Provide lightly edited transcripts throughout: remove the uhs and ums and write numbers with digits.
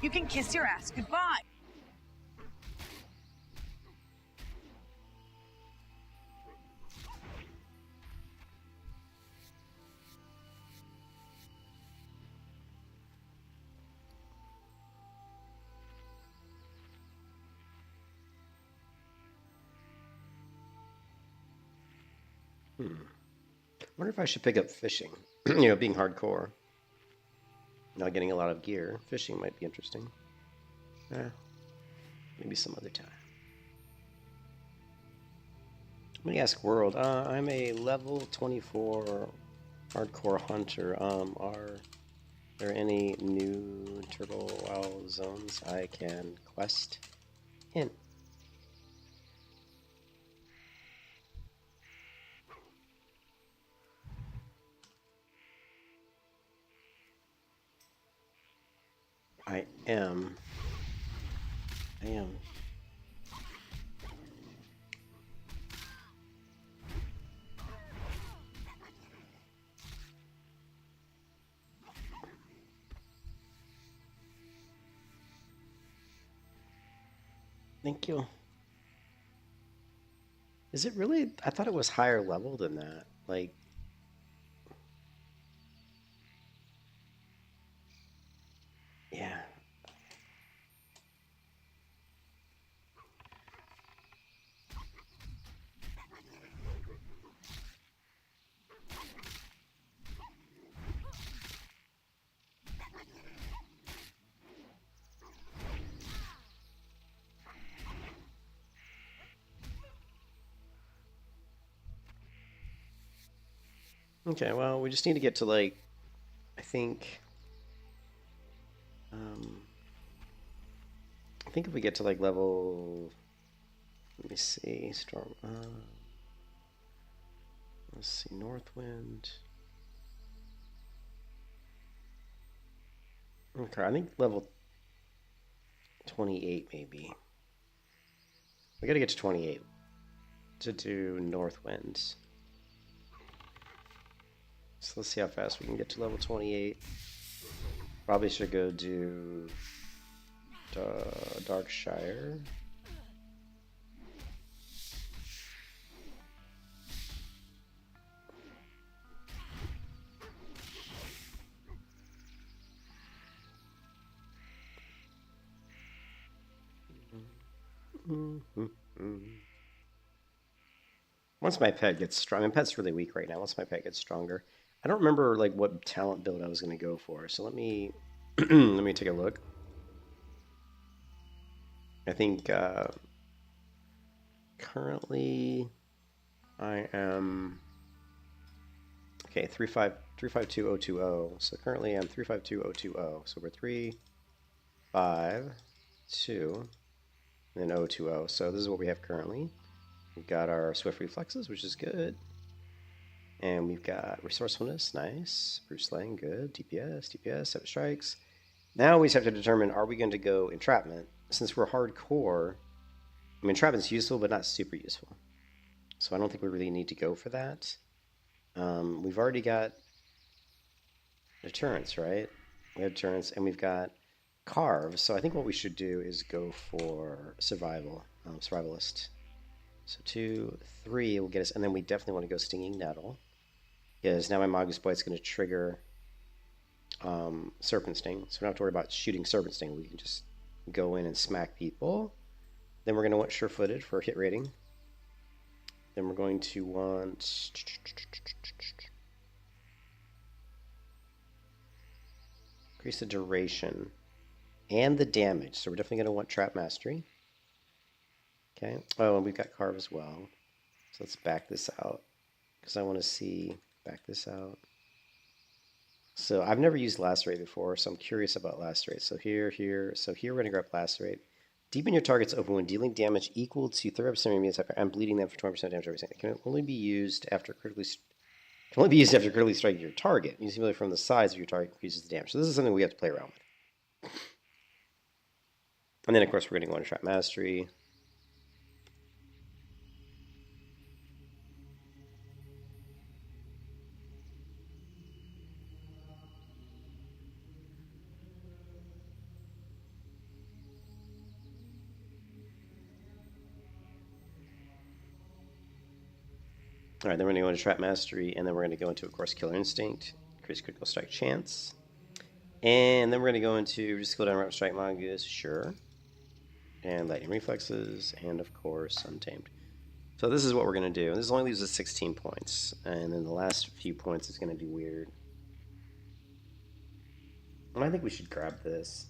You can kiss your ass goodbye. I wonder if I should pick up fishing. You know, being hardcore. Not getting a lot of gear. Fishing might be interesting. Maybe some other time. Let me ask World. I'm a level 24 hardcore hunter. Are there any new Turtle WoW zones I can quest in? I am. Thank you. Is it really? I thought it was higher level than that. Like, yeah. Okay, well, we just need to get to, like, I think if we get to, like, level, let me see, storm, let's see, Northwind. Okay, I think level 28 maybe. We gotta get to 28 to do Northwind. So let's see how fast we can get to level 28. Probably should go do Darkshire. Once my pet gets strong, my pet's really weak right now. Once my pet gets stronger, I don't remember like what talent build I was going to go for. So let me let me take a look. I think currently I am okay 352020. So currently I'm 352020. So we're 352 and then 020. So this is what we have currently. We've got our swift reflexes, which is good. And we've got resourcefulness, nice. Brute slaying, good. DPS, 7 strikes. Now we just have to determine, are we going to go entrapment? Since we're hardcore, I mean, entrapment's useful, but not super useful. So I don't think we really need to go for that. We've already got deterrence, right? We have deterrence, and we've got carve. So I think what we should do is go for survival, survivalist. So 2, 3 will get us, and then we definitely want to go Stinging Nettle, because now my Magus Bite's going to trigger Serpent Sting, so we don't have to worry about shooting Serpent Sting. We can just go in and smack people. Then we're going to want Sure-Footed for hit rating. Then we're going to want increase the duration and the damage, so we're definitely going to want Trap Mastery. Okay. Oh, and we've got carve as well. So let's back this out because I want to see back this out. So I've never used lacerate before, so I'm curious about lacerate. So here, so here we're going to grab lacerate. Deepen your target's open wound, dealing damage equal to 30% of immune attack and bleeding them for 20% damage every second. It can only be used after critically striking your target. Using it from the sides of your target increases the damage. So this is something we have to play around with. And then of course we're going to go into Trap Mastery. All right, then we're going to go into Trap Mastery, and then we're going to go into, of course, Killer Instinct, increase critical strike chance. And then we're going to go into just go down Rapid Strike Mongoose, sure. And Lightning Reflexes, and of course, Untamed. So this is what we're going to do. This only leaves us 16 points, and then the last few points is going to be weird. And I think we should grab this.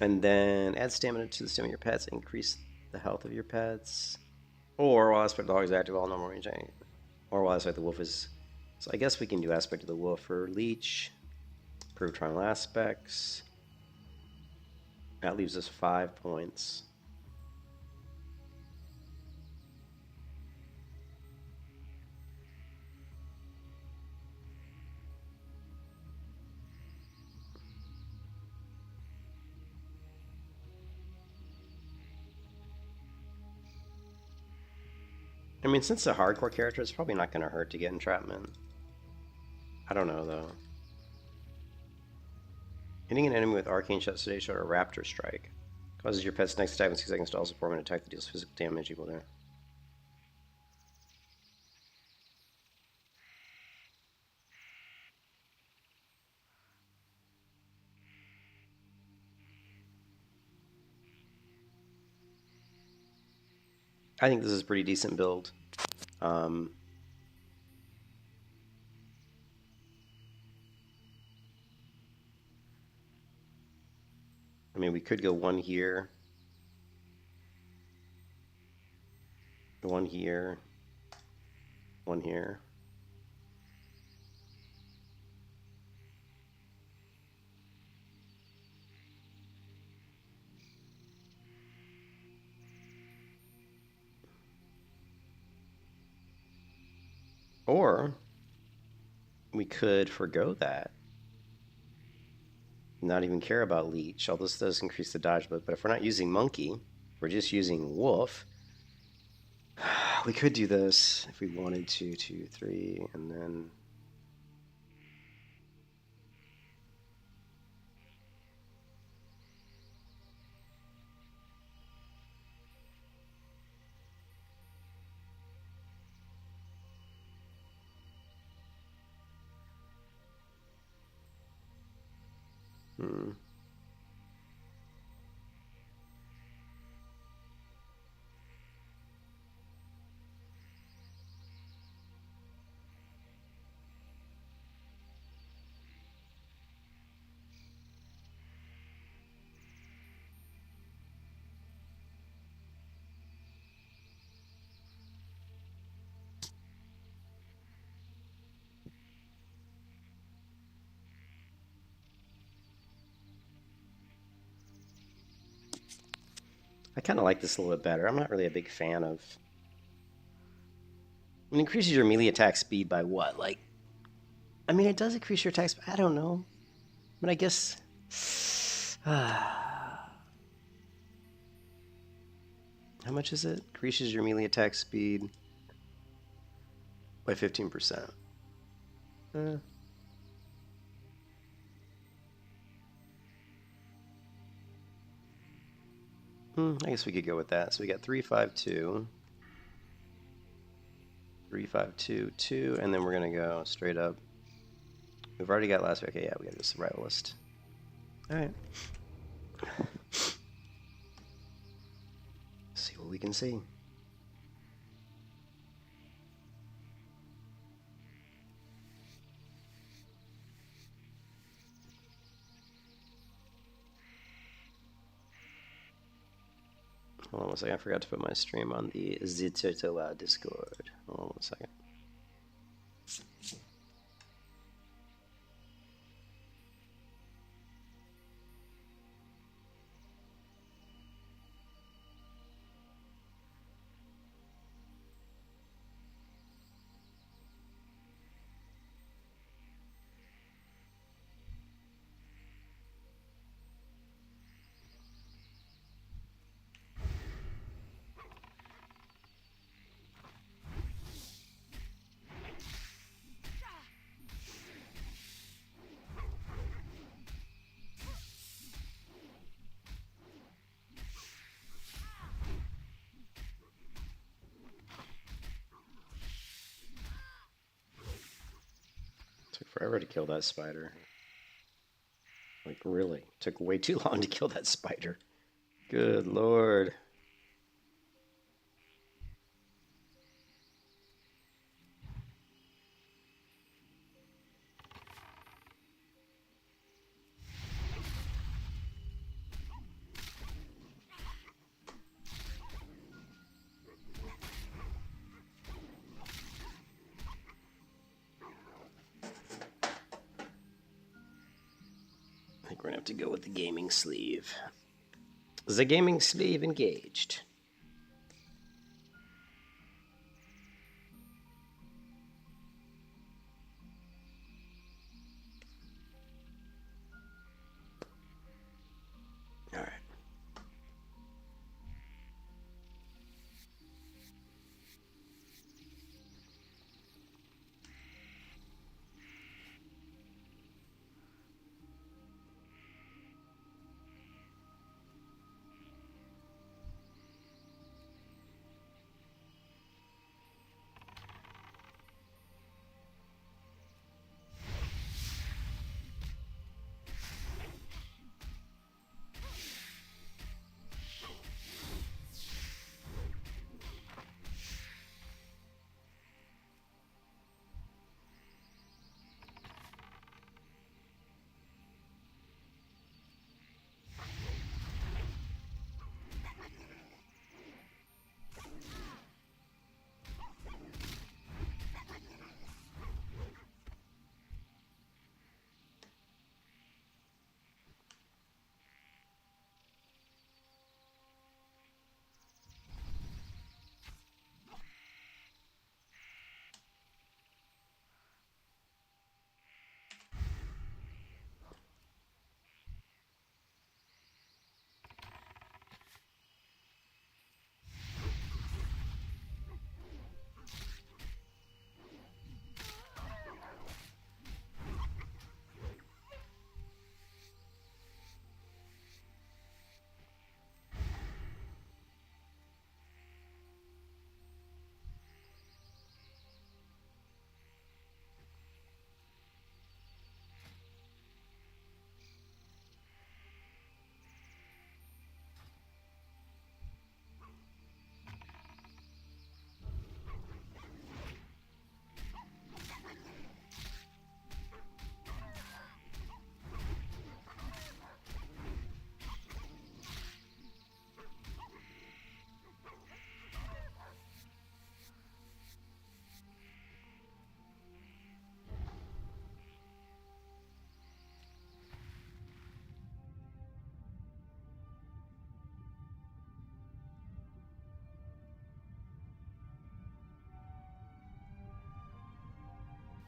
And then add stamina to the stamina of your pets, increase the health of your pets. Or while Aspect of the Dog is active, all normal range. Or while Aspect of the Wolf is... So I guess we can do Aspect of the Wolf for Leech. Improve Trial Aspects. That leaves us 5 points. I mean, since it's a hardcore character, it's probably not going to hurt to get entrapment. I don't know, though. Hitting an enemy with Arcane Shot, Sedation, or Raptor Strike causes your pet's next attack in 6 seconds to also perform an attack that deals physical damage equal to... I think this is a pretty decent build. I mean, we could go one here, one here, one here. Or we could forgo that. Not even care about Leech, although this does increase the dodge, but if we're not using Monkey, we're just using Wolf, we could do this if we wanted to, 2, 3, and then... I kind of like this a little bit better. I'm not really a big fan of... It increases your melee attack speed by what? Like, I mean, it does increase your attack speed. I don't know. But I guess... How much is it? Increases your melee attack speed by 15%. I guess we could go with that. So we got 3, 5, 2. 3, 5, 2, 2, and then we're going to go straight up. We've already got last week. Okay, yeah, we got this survivalist. Alright. See what we can see. Hold on one second. I forgot to put my stream on the Zitotowa Discord. Hold on one second. Took forever to kill that spider. Like, really. Took way too long to kill that spider. Good lord. I think we're gonna have to go with the gaming sleeve. The gaming sleeve engaged. All right.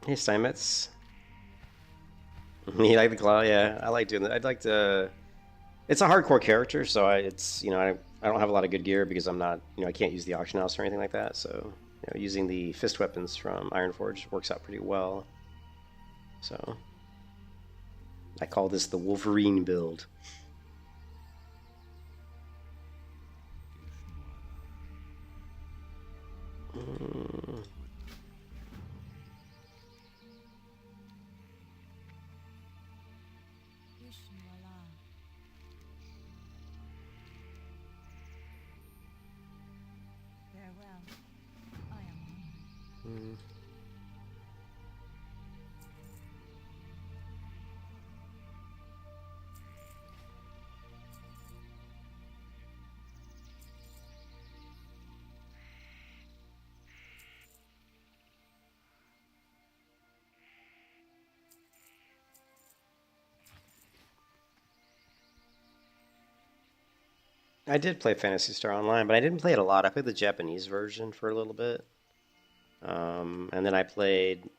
Hey, Steinmetz. You like the claw? Yeah, I like doing that. I'd like to. It's a hardcore character, so I don't have a lot of good gear because I'm not, I can't use the auction house or anything like that. So, using the fist weapons from Ironforge works out pretty well. So, I call this the Wolverine build. I did play Phantasy Star Online, but I didn't play it a lot. I played the Japanese version for a little bit. And then I played...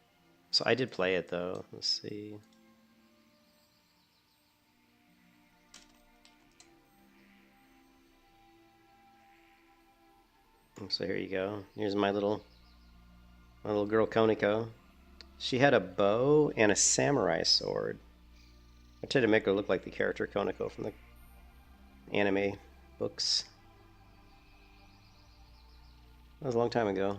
So I did play it, though. Let's see. So here you go. Here's my little girl Koniko. She had a bow and a samurai sword. I tried to make her look like the character Koniko from the anime books. That was a long time ago.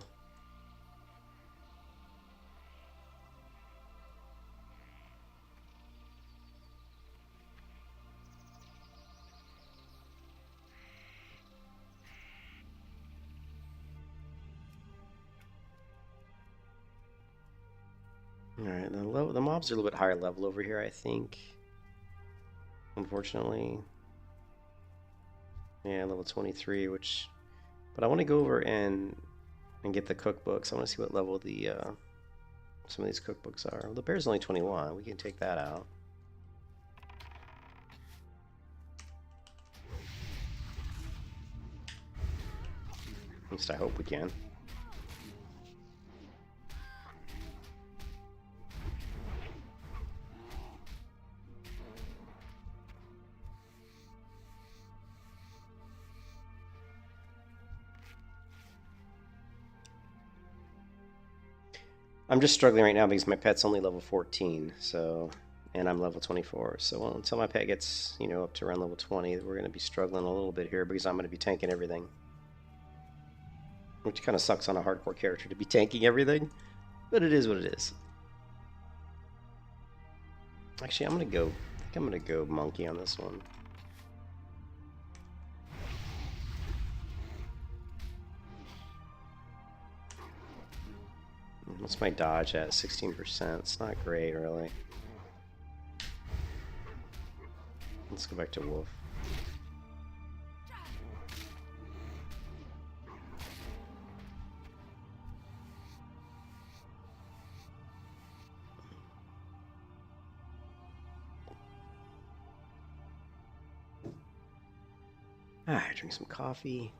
Alright, the mobs are a little bit higher level over here, I think. Unfortunately. Yeah, level 23, which... But I want to go over and get the cookbooks. I want to see what level the some of these cookbooks are. Well, the bear's only 21. We can take that out. At least I hope we can. I'm just struggling right now because my pet's only level 14, so, and I'm level 24. So until my pet gets, you know, up to around level 20, we're going to be struggling a little bit here because I'm going to be tanking everything. Which kind of sucks on a hardcore character to be tanking everything, but it is what it is. Actually, I think I'm going to go monkey on this one. What's my dodge at? 16%. It's not great, really. Let's go back to wolf. Drink some coffee.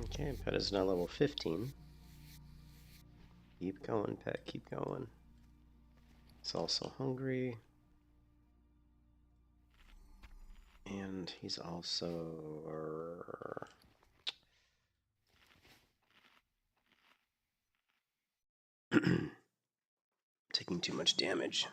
Okay, pet is now level 15. Keep going, pet, keep going. He's also hungry. And he's also... taking too much damage.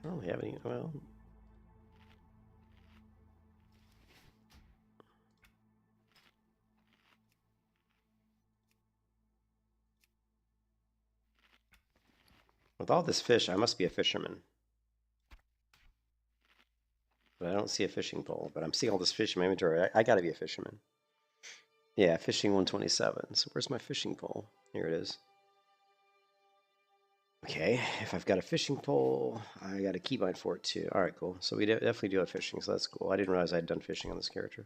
I don't really have any, well... With all this fish, I must be a fisherman. But I don't see a fishing pole. But I'm seeing all this fish in my inventory. I gotta be a fisherman. Yeah, fishing 127. So where's my fishing pole? Here it is. Okay, if I've got a fishing pole, I got a keybind for it too. Alright, cool. So we definitely do have fishing, so that's cool. I didn't realize I had done fishing on this character.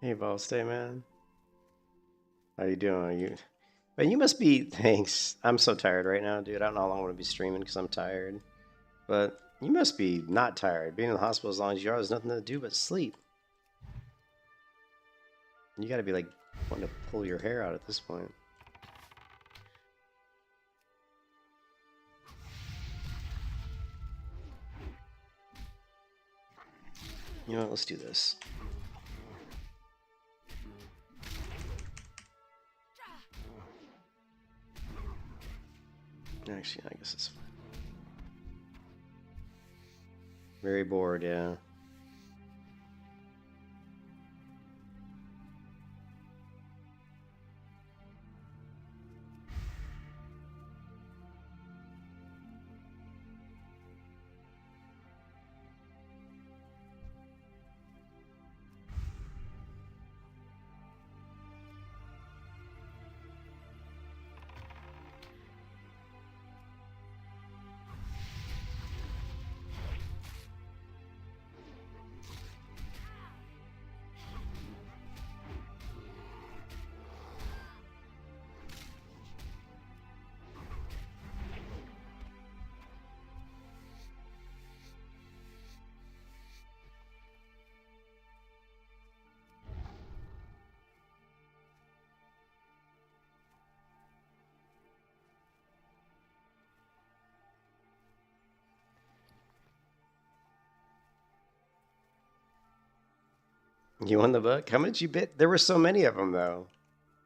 Hey, Ball, stay, man. How you doing? Man, you must be. Thanks. I'm so tired right now, dude. I don't know how long I'm gonna be streaming because I'm tired. But you must be not tired. Being in the hospital as long as you are, there's nothing to do but sleep. You gotta be like wanting to pull your hair out at this point. You know what? Let's do this. Actually, I guess it's fine. Very bored, yeah. You won the book? How many did you bid? There were so many of them, though.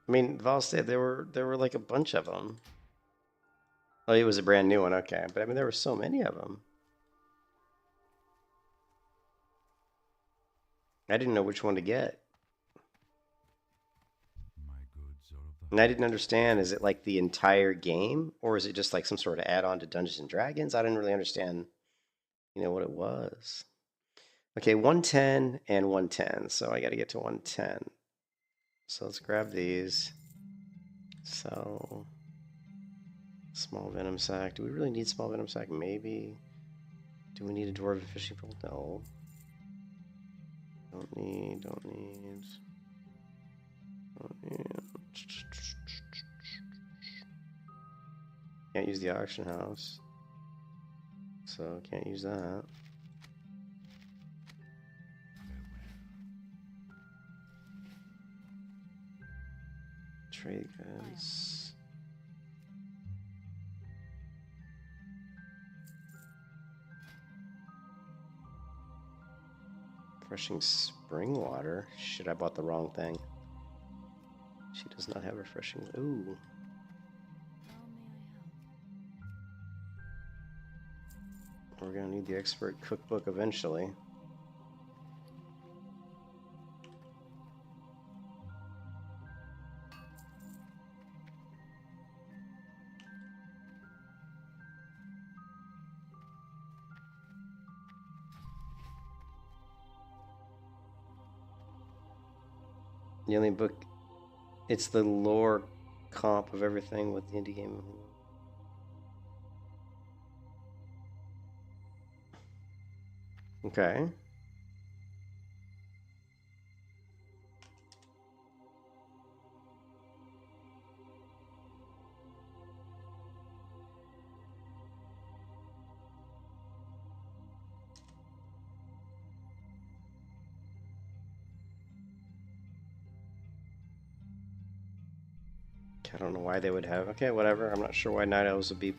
I mean, Val said there were like a bunch of them. Oh, it was a brand new one, okay. But I mean, there were so many of them. I didn't know which one to get. And I didn't understand, is it like the entire game? Or is it just like some sort of add-on to Dungeons and Dragons? I didn't really understand, what it was. Okay, 110 and 110. So I got to get to 110. So let's grab these. So, small venom sac. Do we really need small venom sac? Maybe. Do we need a dwarven fishing pole? No. Don't need. Can't use the auction house. So can't use that. Trade goods. Refreshing spring water. Shit, I bought the wrong thing. She does not have refreshing. Ooh. We're gonna need the expert cookbook eventually. The only book, it's the lore comp of everything with the indie game. Okay. I don't know why they would have. Okay, whatever. I'm not sure why night elves would be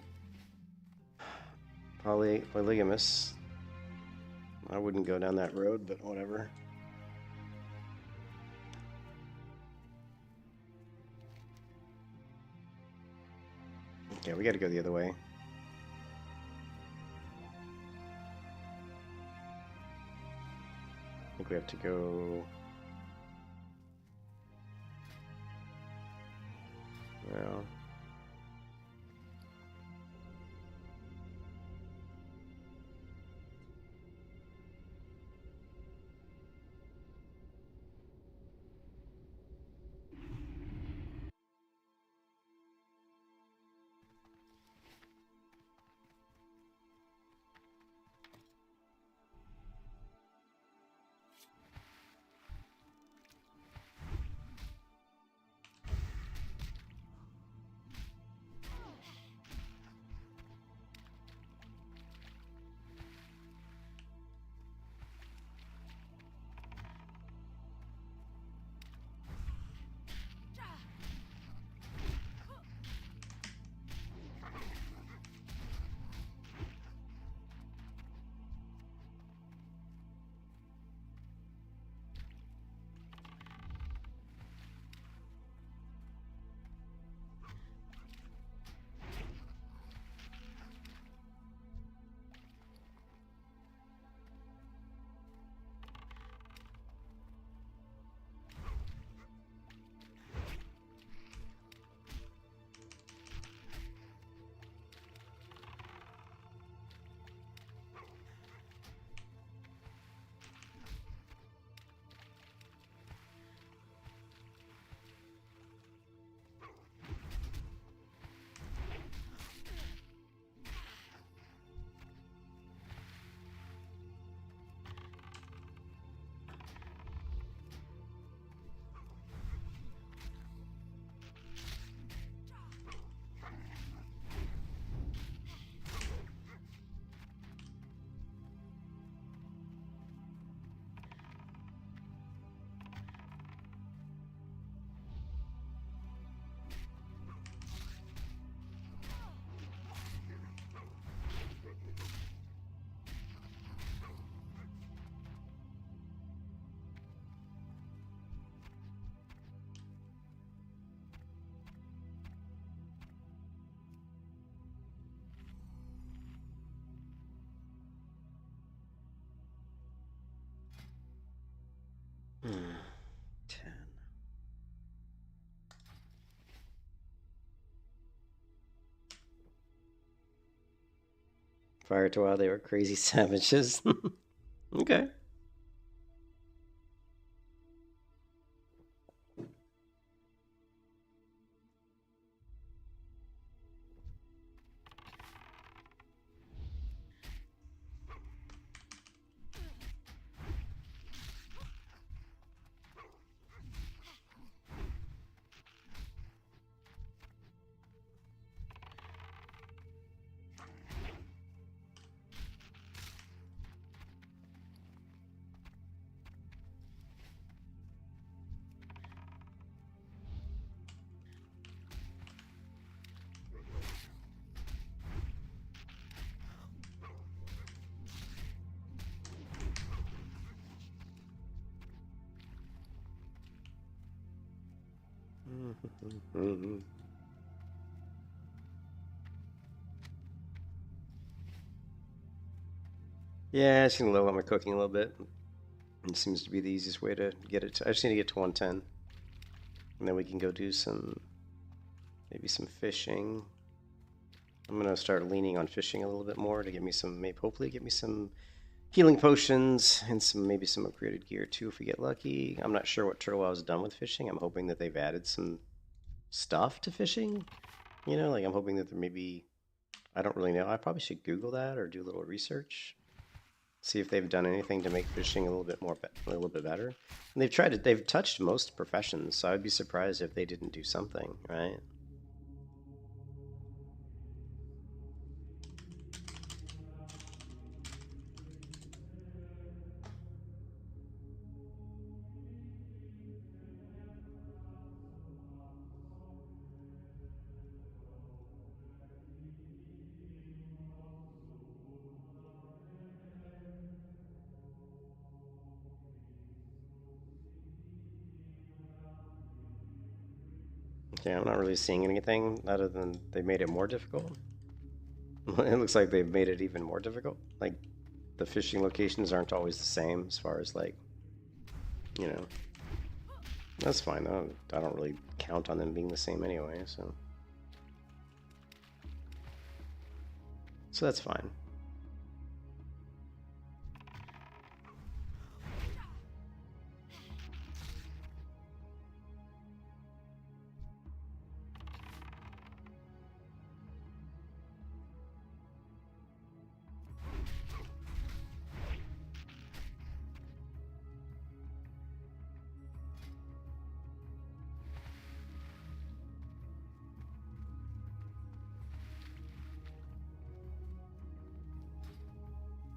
polygamous. I wouldn't go down that road, but whatever. Okay, we got to go the other way. I think we have to go. Well. Prior to WoW, they were crazy savages. Okay. Yeah, I just need to level up my cooking a little bit. It seems to be the easiest way to get it. I just need to get to 110. And then we can go do maybe some fishing. I'm going to start leaning on fishing a little bit more to get me some, maybe hopefully get me some healing potions and maybe some upgraded gear too if we get lucky. I'm not sure what Turtle Wow has done with fishing. I'm hoping that they've added some stuff to fishing. You know, like I'm hoping that there maybe, I don't really know. I probably should Google that or do a little research. See if they've done anything to make fishing a little bit better. And they've touched most professions, so I'd be surprised if they didn't do something, right? Okay, I'm not really seeing anything other than they made it more difficult. It looks like they've made it even more difficult. Like, the fishing locations aren't always the same as far as, like, you know. That's fine. I don't really count on them being the same anyway, so. So that's fine.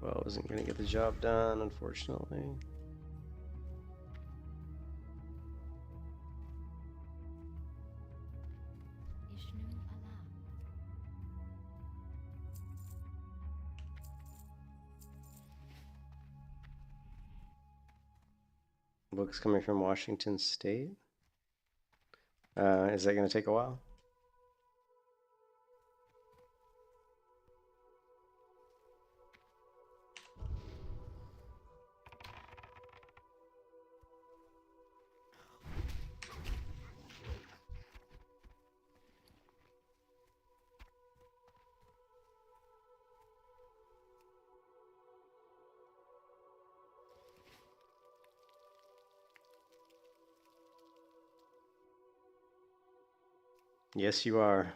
Well, I wasn't going to get the job done, unfortunately. Books coming from Washington State. Is that going to take a while? Yes, you are.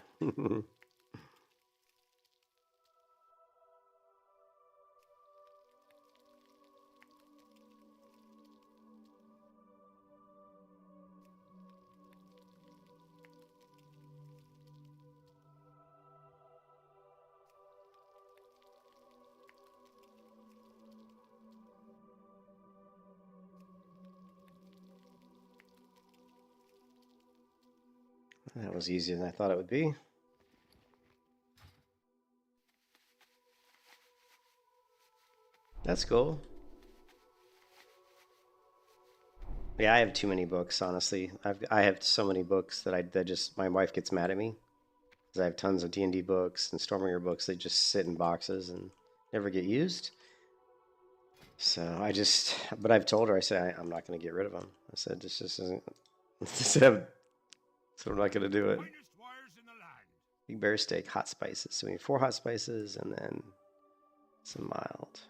That was easier than I thought it would be. That's cool. Yeah, I have too many books, honestly. I have so many books that just my wife gets mad at me because I have tons of D&D books and Stormbringer books. They just sit in boxes and never get used. So but I've told her, I said I'm not going to get rid of them. I said this just isn't. So I'm not going to do it. Big bear steak, hot spices. So we need 4 hot spices and then Some mild.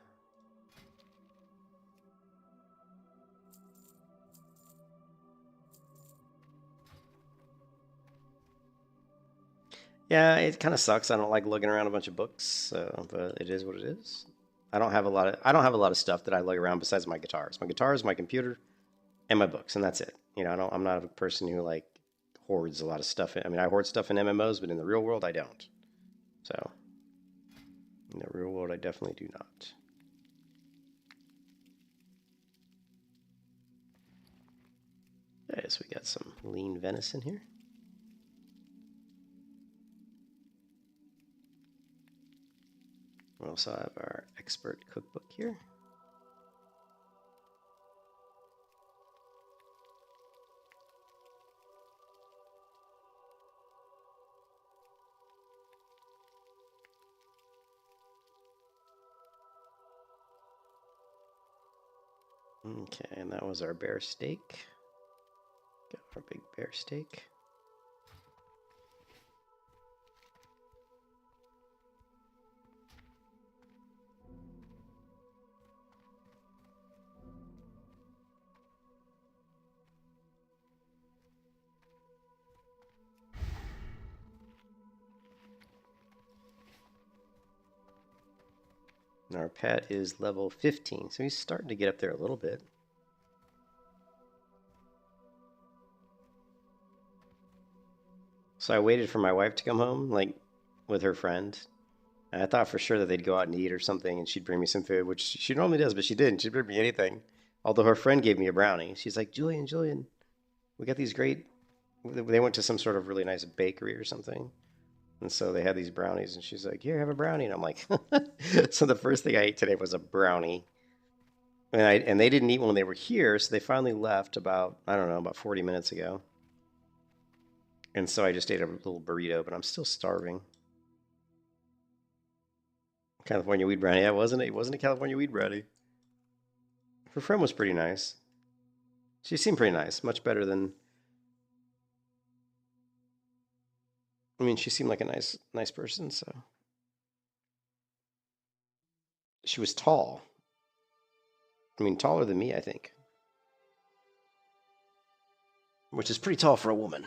Yeah, it kind of sucks. I don't like lugging around a bunch of books, but it is what it is. I don't have a lot of stuff that I lug around besides my guitars. My guitars, my computer, and my books, and that's it. You know, I'm not a person who like hoards a lot of stuff. I mean, I hoard stuff in MMOs, but in the real world, I don't. So, in the real world, I definitely do not. Okay, so we got some lean venison here. We also have our expert cookbook here. Okay, and that was our bear steak. Got our big bear steak. And our pet is level 15, so he's starting to get up there a little bit. So I waited for my wife to come home, like with her friend. And I thought for sure that they'd go out and eat or something, and she'd bring me some food, which she normally does, but she didn't. She'd bring me anything. Although her friend gave me a brownie. She's like, Julian, we got these great. They went to some sort of really nice bakery or something. And so they had these brownies, and she's like, here, have a brownie. And I'm like, so the first thing I ate today was a brownie. And they didn't eat when they were here, so they finally left about, I don't know, about 40 minutes ago. And so I just ate a little burrito, but I'm still starving. California weed brownie. Yeah, it wasn't a California weed brownie. Her friend was pretty nice. She seemed pretty nice, much better than. I mean, she seemed like a nice person. So she was tall. I mean, taller than me, I think, which is pretty tall for a woman.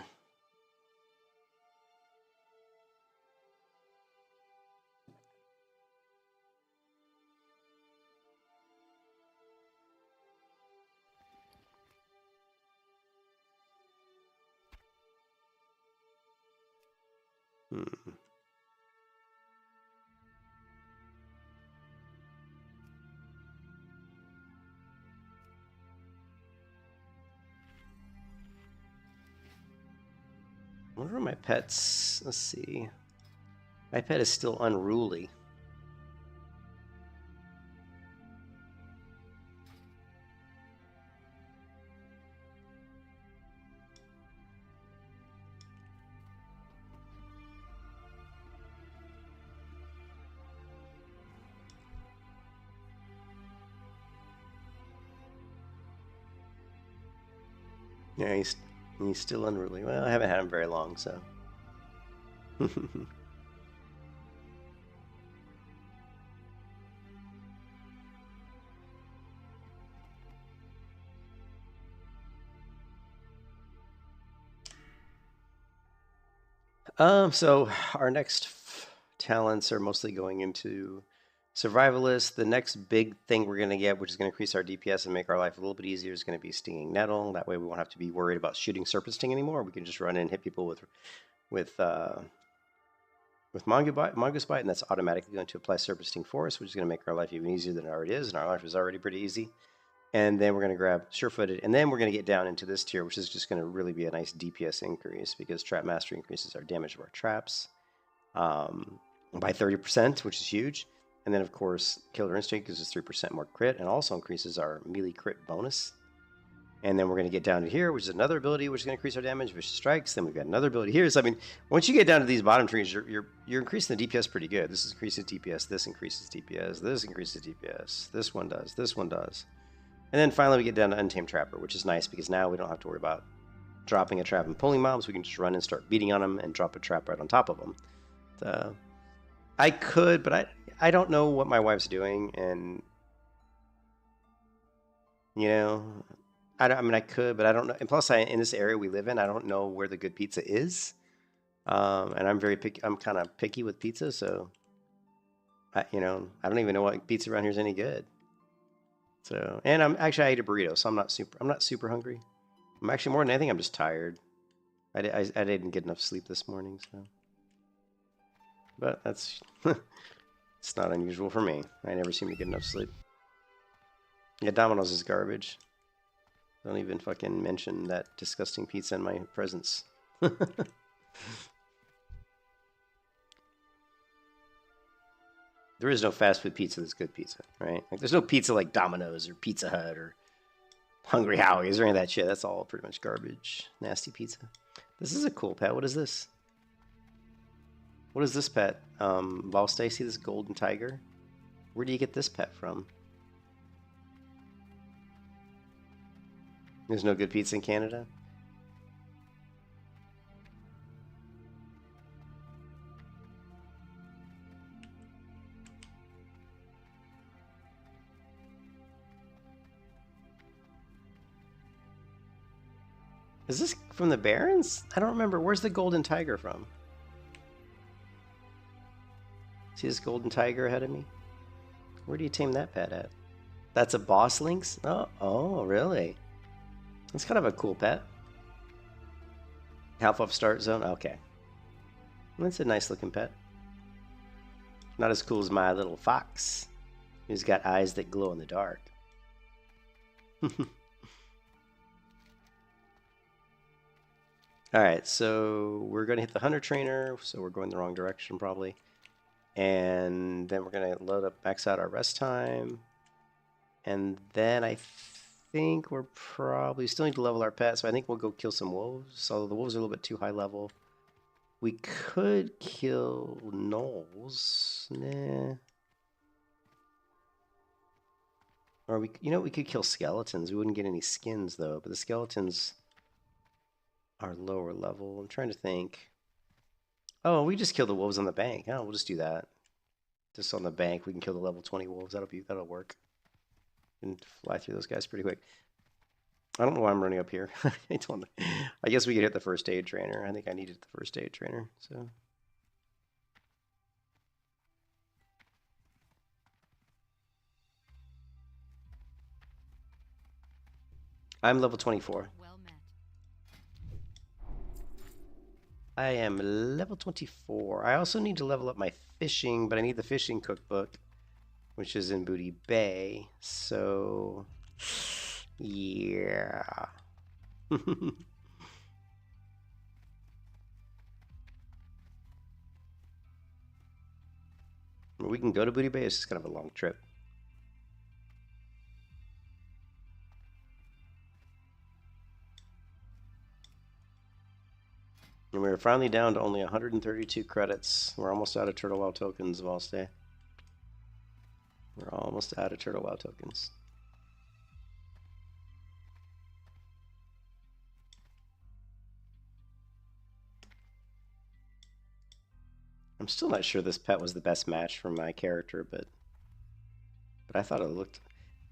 Hmm. I wonder what my pet's. Let's see. My pet is still unruly. Yeah, he's still unruly. Well, I haven't had him very long, so. So our next talents are mostly going into survivalist. The next big thing we're going to get, which is going to increase our DPS and make our life a little bit easier, is going to be Stinging Nettle. That way we won't have to be worried about shooting Serpent Sting anymore. We can just run in and hit people with Mongoose Bite, and that's automatically going to apply Serpent Sting for us, which is going to make our life even easier than it already is, and our life is already pretty easy. And then we're going to grab Sure-Footed, and then we're going to get down into this tier, which is just going to really be a nice DPS increase, because Trap Mastery increases our damage of our traps by 30%, which is huge. And then, of course, Killer Instinct gives us 3% more crit, and also increases our melee crit bonus. And then we're going to get down to here, which is another ability which is going to increase our damage, Vicious Strikes. Then we've got another ability here. So, I mean, once you get down to these bottom trees, you're increasing the DPS pretty good. This increases DPS, this increases DPS, this increases DPS, this one does, this one does. And then finally we get down to Untamed Trapper, which is nice because now we don't have to worry about dropping a trap and pulling mobs. We can just run and start beating on them and drop a trap right on top of them. I could, but I don't know what my wife's doing, and you know, I mean, I could, but I don't know. And plus, in this area we live in, I don't know where the good pizza is. And I'm very picky. I'm kind of picky with pizza, so I don't even know what pizza around here is any good. So, and I ate a burrito, so I'm not super hungry. I'm actually more than anything, I'm just tired. I didn't get enough sleep this morning, so. But that's it's not unusual for me. I never seem to get enough sleep. Yeah, Domino's is garbage. Don't even fucking mention that disgusting pizza in my presence. There is no fast food pizza that's good pizza, right? Like, there's no pizza like Domino's or Pizza Hut or Hungry Howie's or any of that shit. That's all pretty much garbage. Nasty pizza. This is a cool pet. What is this? What is this pet? Vael Stacy, this golden tiger. Where do you get this pet from? There's no good pizza in Canada? Is this from the Barrens? I don't remember. Where's the golden tiger from? See this golden tiger ahead of me? Where do you tame that pet at? That's a boss lynx? Oh, really? That's kind of a cool pet. Half off start zone? Okay. That's a nice looking pet. Not as cool as my little fox, who's got eyes that glow in the dark. Alright, so we're going to hit the hunter trainer, so we're going the wrong direction probably. And then we're going to load up, max out our rest time. And then I think we're probably still need to level our pet, so I think we'll go kill some wolves. Although the wolves are a little bit too high level. We could kill gnolls. Nah. Or we could kill skeletons. We wouldn't get any skins though, but the skeletons are lower level. I'm trying to think. Oh, we just kill the wolves on the bank. Oh, we'll just do that. Just on the bank, we can kill the level 20 wolves. That'll work. And fly through those guys pretty quick. I don't know why I'm running up here. I guess we could hit the first aid trainer. I think I needed the first aid trainer. So. I'm level 24. Well met. I am level 24. I also need to level up my fishing, but I need the fishing cookbook, which is in Booty Bay. So, yeah. We can go to Booty Bay. It's just kind of a long trip. And we're finally down to only 132 credits. We're almost out of Turtle Wow tokens, Valstay. We're almost out of Turtle Wow tokens. I'm still not sure this pet was the best match for my character, but I thought it looked...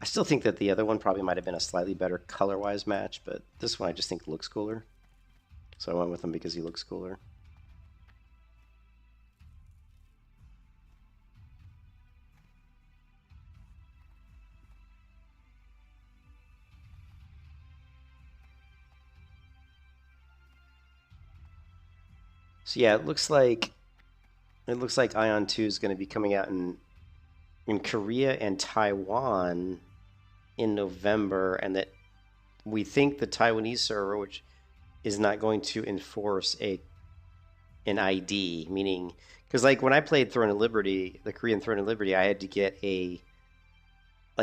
I still think that the other one probably might have been a slightly better color-wise match, but this one I just think looks cooler. So I went with him because he looks cooler. So yeah, it looks like Ion 2 is going to be coming out in Korea and Taiwan in November, and that we think the Taiwanese server, which is not going to enforce an ID, meaning, because like when I played Throne of Liberty, the Korean Throne of Liberty, I had to get a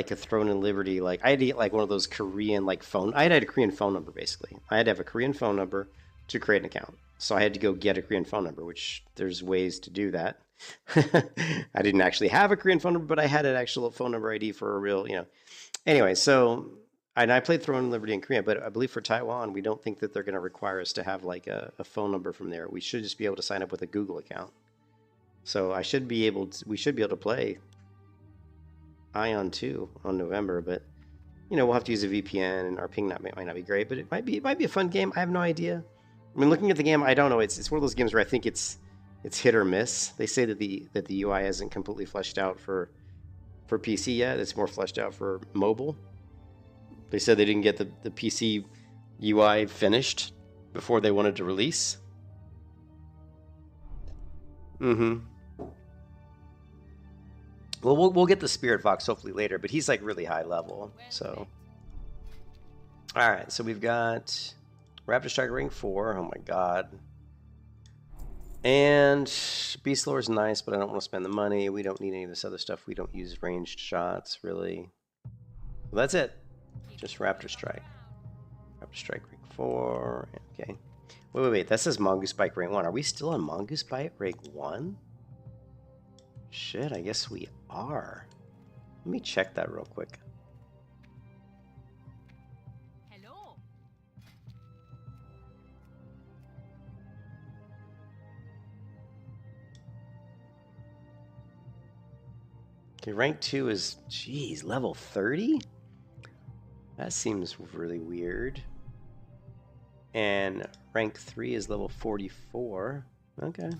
Throne of Liberty, like I had to get like one of those Korean phone. I had a Korean phone number basically. I had to have a Korean phone number to create an account. So I had to go get a Korean phone number, which there's ways to do that. I didn't actually have a Korean phone number, but I had an actual phone number ID for a real, Anyway, so and I played Throne of Liberty in Korea, but I believe for Taiwan, we don't think that they're going to require us to have like a phone number from there. We should just be able to sign up with a Google account. So I should be able to, we should be able to play Ion 2 on November, but you know, we'll have to use a VPN and our ping might not be great, but it might be a fun game. I have no idea. I mean, looking at the game, I don't know. It's one of those games where I think it's hit or miss. They say that the UI isn't completely fleshed out for PC yet. It's more fleshed out for mobile. They said they didn't get the PC UI finished before they wanted to release. Mm-hmm. Well, we'll get the Spirit Fox hopefully later, but he's like really high level. So, all right. So we've got Raptor Strike Ring 4. Oh my god. And Beast Lore is nice, but I don't want to spend the money. We don't need any of this other stuff. We don't use ranged shots really. Well, that's it. Just Raptor Strike. Raptor Strike Ring 4. Okay. Wait. That says Mongoose Bite Rank 1. Are we still on Mongoose Bite Rank 1? Shit, I guess we are. Let me check that real quick. Hello. Okay, rank 2 is, geez, level 30? That seems really weird. And rank 3 is level 44. Okay.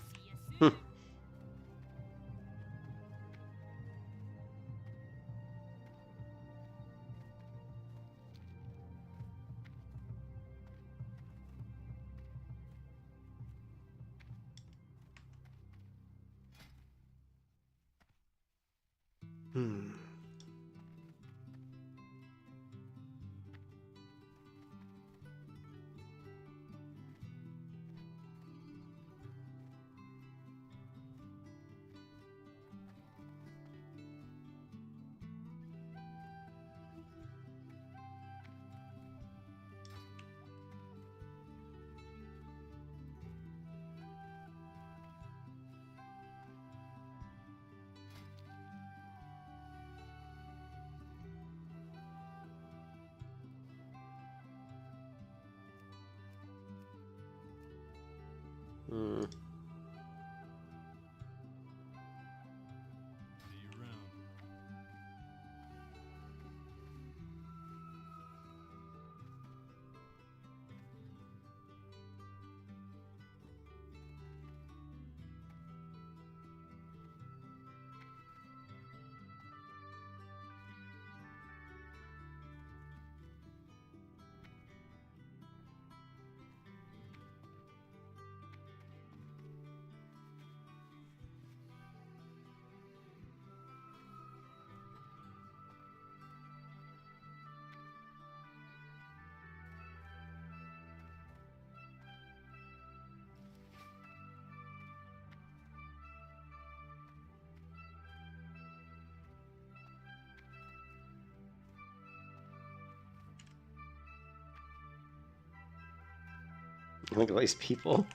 Look at all these people.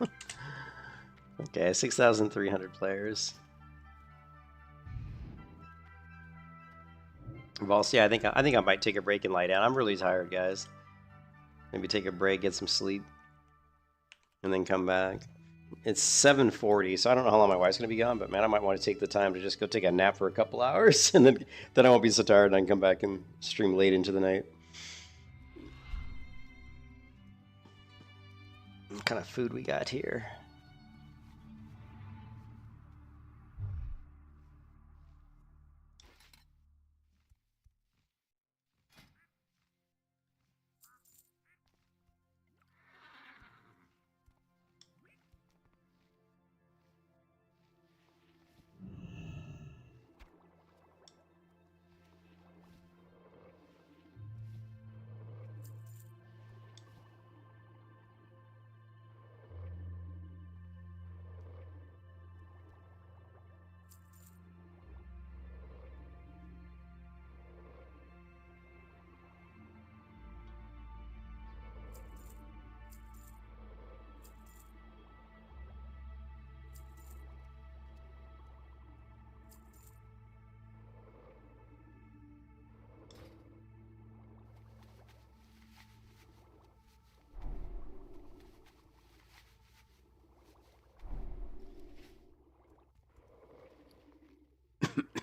Okay, 6,300 players. Vols, yeah, I think I might take a break and lie down. I'm really tired, guys. Maybe take a break, get some sleep, and then come back. It's 7:40, so I don't know how long my wife's gonna be gone, but man, I might want to take the time to just go take a nap for a couple hours, and then I won't be so tired, and I can come back and stream late into the night. What kind of food we got here?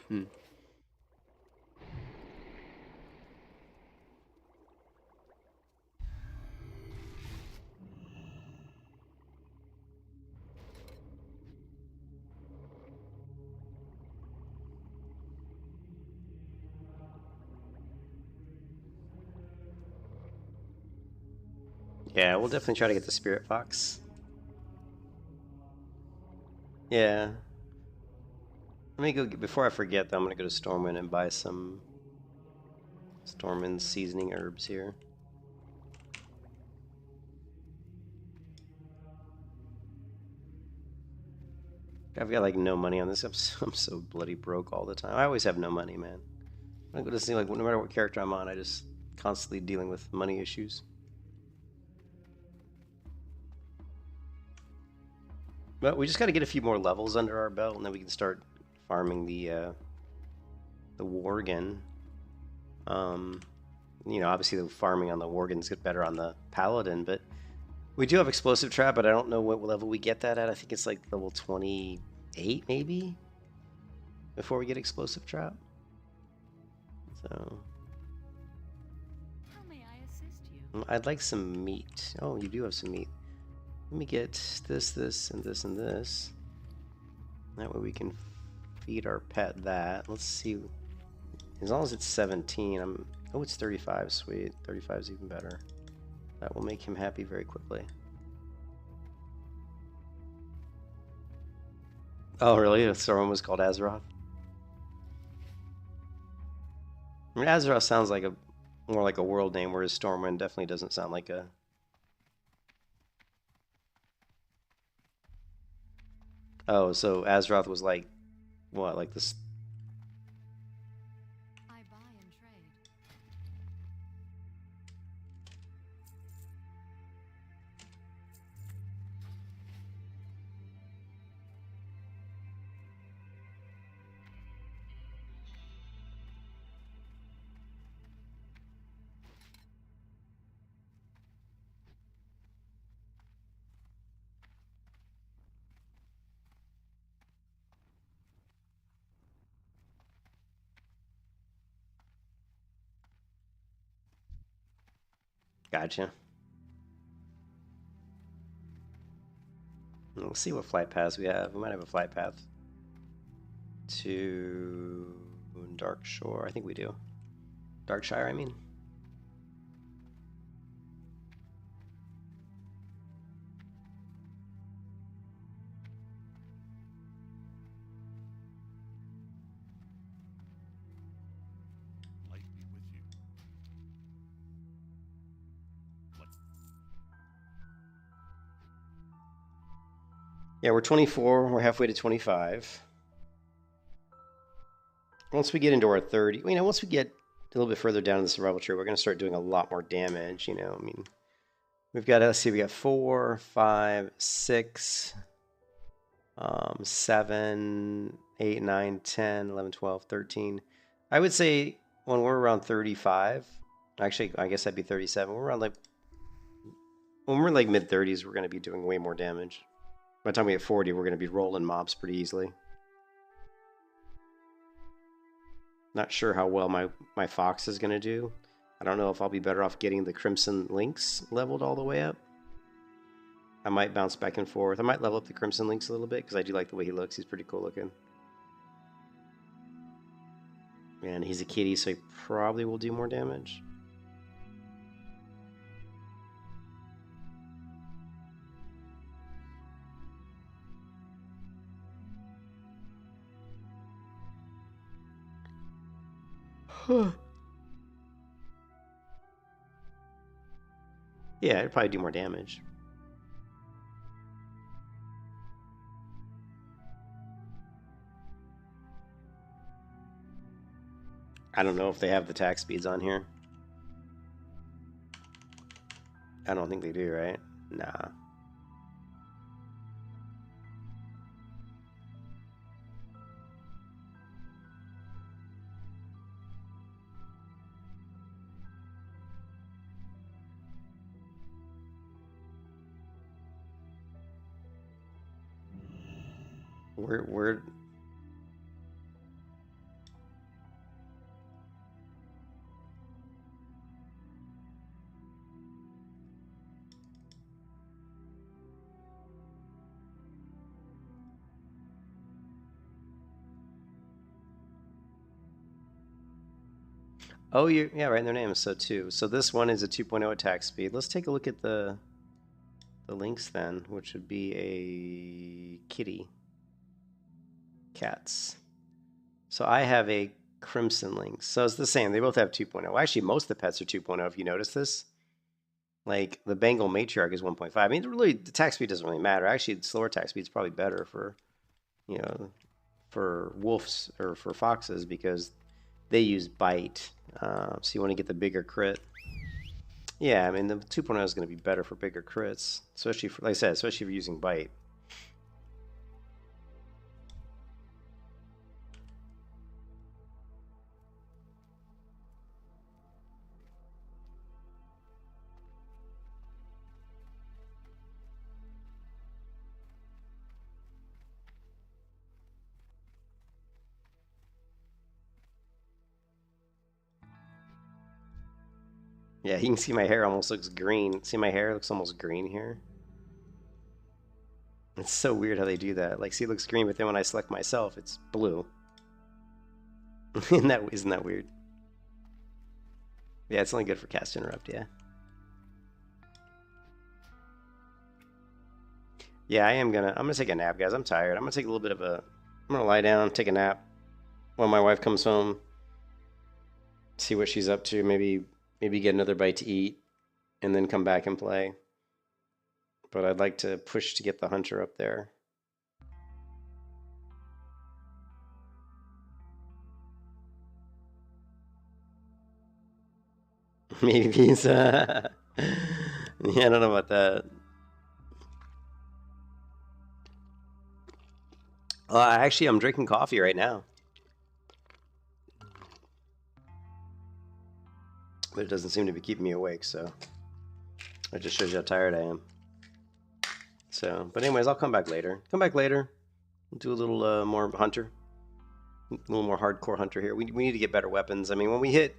Hmm. Yeah, we'll definitely try to get the Spirit Fox. Yeah. Let me go before I forget. Though, I'm gonna go to Stormwind and buy some Stormwind seasoning herbs here. I've got like no money on this. I'm so bloody broke all the time. I always have no money, man. I'm gonna see like no matter what character I'm on, I just constantly dealing with money issues. But we just got to get a few more levels under our belt, and then we can start farming the Worgen. You know, obviously the farming on the Worgens get better on the Paladin, but we do have Explosive Trap, but I don't know what level we get that at. I think it's like level 28 maybe before we get Explosive Trap. So How may I assist you? I'd like some meat. Oh, you do have some meat. Let me get this, and this, and this. That way we can feed our pet that. Let's see. As long as it's 17, oh, it's 35. Sweet. 35 is even better. That will make him happy very quickly. Oh, really? The storm was called Azeroth? I mean, Azeroth sounds like more like a world name, whereas Stormwind definitely doesn't sound like a... Oh, so Azeroth was like, what, like this... I buy and trade. Gotcha. We'll see what flight paths we have. We might have a flight path to Dark Shore. I think we do. Darkshire, I mean. Light be with you. Yeah, we're 24. We're halfway to 25. Once we get into our 30, you know, once we get a little bit further down in the survival tree, we're going to start doing a lot more damage, you know. I mean, we've got, let's see, we got 4, 5, 6, 7, 8, 9, 10, 11, 12, 13. I would say when we're around 35, actually, I guess that'd be 37. We're around like, when we're like mid 30s, we're going to be doing way more damage. By the time we hit 40, we're going to be rolling mobs pretty easily. Not sure how well my fox is going to do. I don't know if I'll be better off getting the Crimson Lynx leveled all the way up. I might bounce back and forth. I might level up the Crimson Lynx a little bit because I do like the way he looks. He's pretty cool looking. And he's a kitty, so he probably will do more damage. Yeah, it'd probably do more damage. I don't know if they have the attack speeds on here. I don't think they do, right? Nah. We're Oh, yeah, right in their name. So 2. So this one is a 2.0 attack speed. Let's take a look at the links then, which would be a kitty. Cats. So I have a Crimson Lynx. So it's the same. They both have 2.0. Actually, most of the pets are 2.0 if you notice this. Like the Bengal Matriarch is 1.5. I mean, really, the attack speed doesn't really matter. Actually, the slower attack speed is probably better for, you know, for wolves or for foxes because they use bite. So you want to get the bigger crit. Yeah, I mean, the 2.0 is going to be better for bigger crits, especially for, like I said, especially if you're using bite. Yeah, you can see my hair almost looks green. See, my hair looks almost green here. It's so weird how they do that. Like, see, it looks green, but then when I select myself, it's blue. Isn't that weird? Yeah, it's only good for cast interrupt, yeah. Yeah, I'm gonna take a nap, guys. I'm tired. I'm gonna take a little bit of a, I'm gonna lie down, take a nap when my wife comes home, see what she's up to, maybe get another bite to eat, and then come back and play. But I'd like to push to get the hunter up there. Maybe he's yeah, I don't know about that. Actually, I'm drinking coffee right now. But it doesn't seem to be keeping me awake, so it just shows you how tired I am. So, but anyways, I'll come back later. We'll do a little more hunter. A little more hardcore hunter here. We need to get better weapons. I mean, when we hit...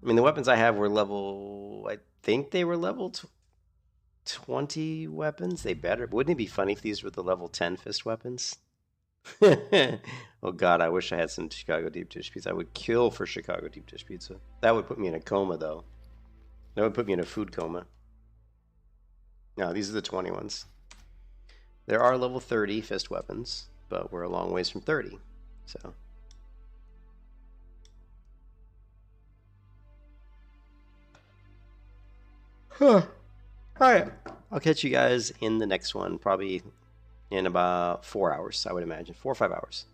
I mean, the weapons I have were level... I think they were level 20 weapons. They better. Wouldn't it be funny if these were the level 10 fist weapons? Oh god, I wish I had some Chicago deep dish pizza. I would kill for Chicago deep dish pizza. That would put me in a coma, though. That would put me in a food coma. No, these are the 20 ones. There are level 30 fist weapons, but we're a long ways from 30. So. Huh. Alright. I'll catch you guys in the next one, probably in about 4 hours, I would imagine. 4 or 5 hours.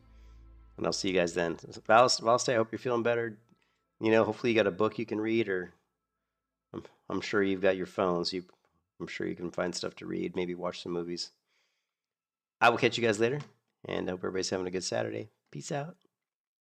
And I'll see you guys then. Valstay, I hope you're feeling better. You know, hopefully you got a book you can read, or I'm sure you've got your phones. I'm sure you can find stuff to read, maybe watch some movies. I will catch you guys later, and I hope everybody's having a good Saturday. Peace out.